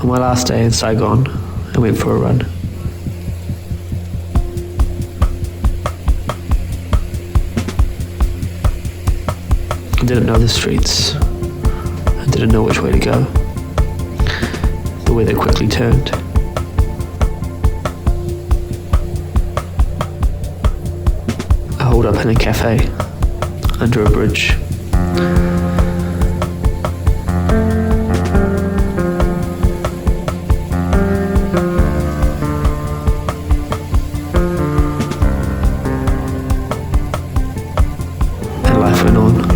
On my last day in Saigon, I went for a run. I didn't know the streets. I didn't know which way to go. The weather quickly turned. I holed up in a cafe, under a bridge. And life went on.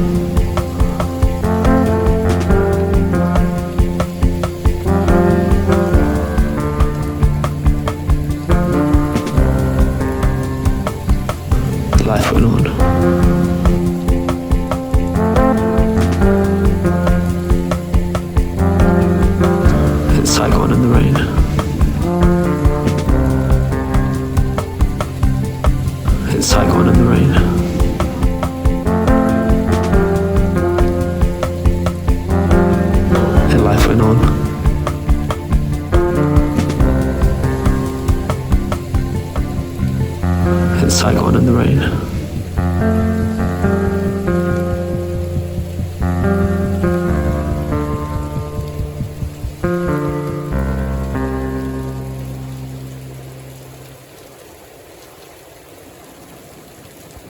Life went on. It's Saigon in the rain. It's Saigon in the rain. And life went on. It's Saigon in the rain.